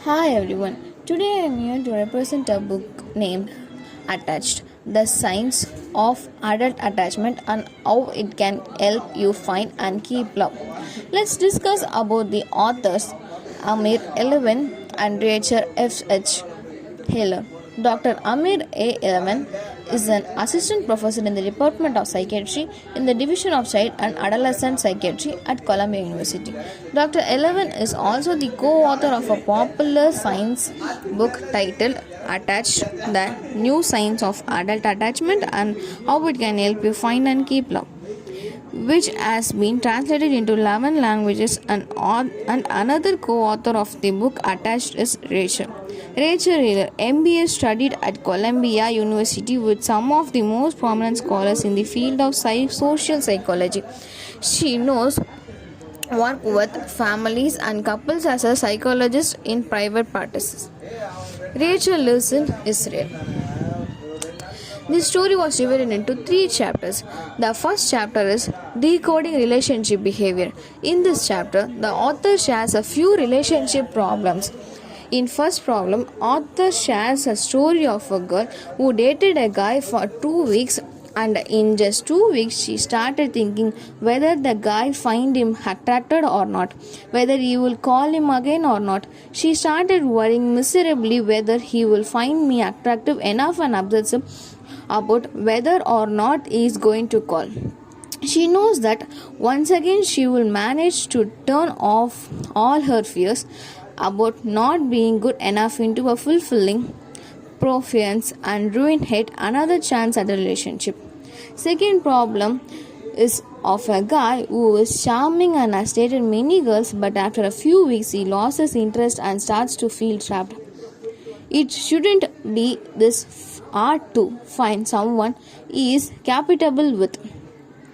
Hi everyone. Today I am here to represent a book named Attached: The Science of Adult Attachment and How It Can Help You Find and Keep Love. Let's discuss about the authors Amir Eleven and Rachel F.H. Heller. Dr. Amir A. Eleven is an assistant professor in the Department of Psychiatry in the Division of Child and Adolescent Psychiatry at Columbia University. Dr. Eleven is also the co-author of a popular science book titled Attached: The New Science of Adult Attachment and How It Can Help You Find and Keep Love, which has been translated into 11 languages, and another co-author of the book Attached is Rachel. Rachel Heller, MBA, studied at Columbia University with some of the most prominent scholars in the field of social psychology. She knows work with families and couples as a psychologist in private practices. Rachel lives in Israel. This story was divided into 3 chapters. The first chapter is Decoding Relationship Behavior. In this chapter, the author shares a few relationship problems. In first problem, author shares a story of a girl who dated a guy for 2 weeks, and in just 2 weeks she started thinking whether the guy find him attracted or not, whether he will call him again or not. She started worrying miserably whether he will find me attractive enough and obsessive about whether or not he is going to call. She knows that once again she will manage to turn off all her fears about not being good enough into a fulfilling preference and ruin yet another chance at a relationship. Second problem is of a guy who is charming and has dated many girls, but after a few weeks he loses interest and starts to feel trapped. It shouldn't be this hard to find someone he is compatible with.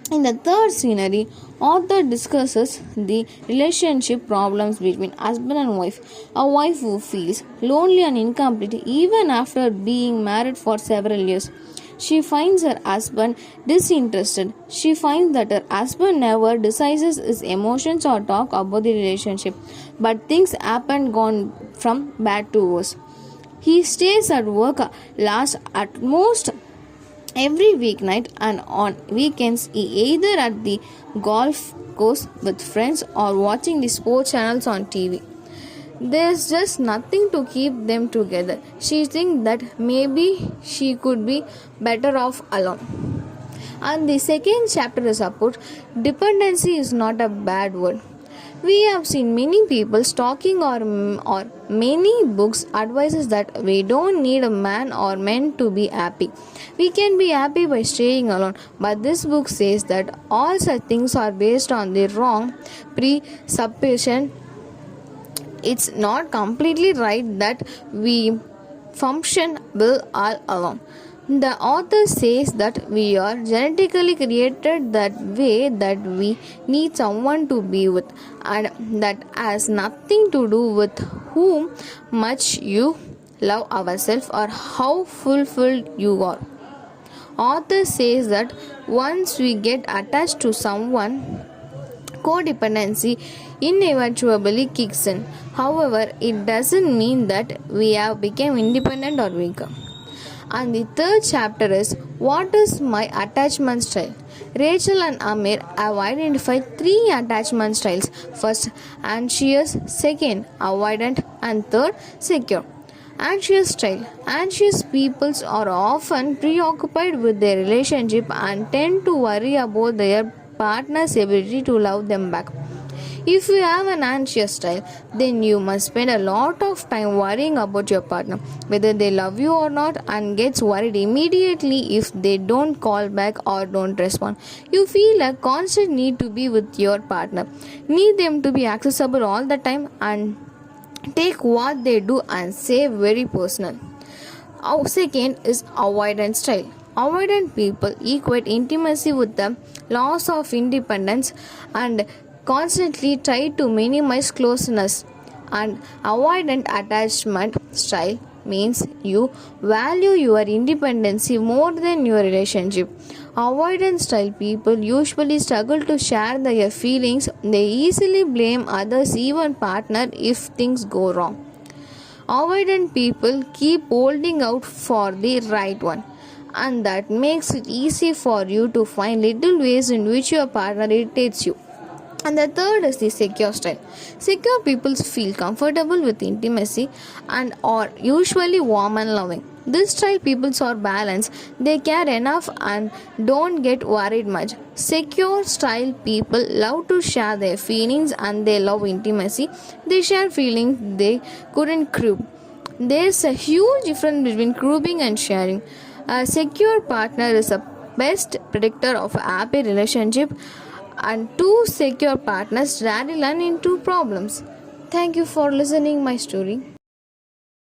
In the third scenery, author discusses the relationship problems between husband and wife. A wife who feels lonely and incomplete even after being married for several years. She finds her husband disinterested. She finds that her husband never discusses his emotions or talk about the relationship, but things happen gone from bad to worse. He stays at work last at most every weeknight, and on weekends he either at the golf course with friends or watching the sports channels on TV. There's just nothing to keep them together. She thinks that maybe she could be better off alone. And the second chapter is about dependency is not a bad word. We have seen many people talking or many books advises that we don't need a man or men to be happy. We can be happy by staying alone. But this book says that all such things are based on the wrong presupposition. It's not completely right that we function well all alone. The author says that we are genetically created that way, that we need someone to be with, and that has nothing to do with whom much you love ourselves or how fulfilled you are. Author says that once we get attached to someone, codependency inevitably kicks in. However, it doesn't mean that we have become independent or weaker. And the third chapter is What is my attachment style? Rachel and Amir have identified 3 attachment styles. First, anxious; second, avoidant; and third, secure. Anxious style. Anxious people are often preoccupied with their relationship and tend to worry about their partner's ability to love them back. If you have an anxious style, then you must spend a lot of time worrying about your partner, whether they love you or not, and gets worried immediately if they don't call back or don't respond. You feel a constant need to be with your partner, need them to be accessible all the time, and take what they do and say very personal. Our second is avoidance style. Avoidant people equate intimacy with the loss of independence and constantly try to minimize closeness. And avoidant attachment style means you value your independence more than your relationship. Avoidant style people usually struggle to share their feelings. They easily blame others, even partner, if things go wrong. Avoidant people keep holding out for the right one, and that makes it easy for you to find little ways in which your partner irritates you. And the third is the secure style. Secure people feel comfortable with intimacy and are usually warm and loving. This style people are balanced, they care enough and don't get worried much. Secure style people love to share their feelings and they love intimacy. They share feelings they couldn't crib. There's a huge difference between cribbing and sharing. A secure partner is a best predictor of a happy relationship, and two secure partners rarely run into problems. Thank you for listening my story.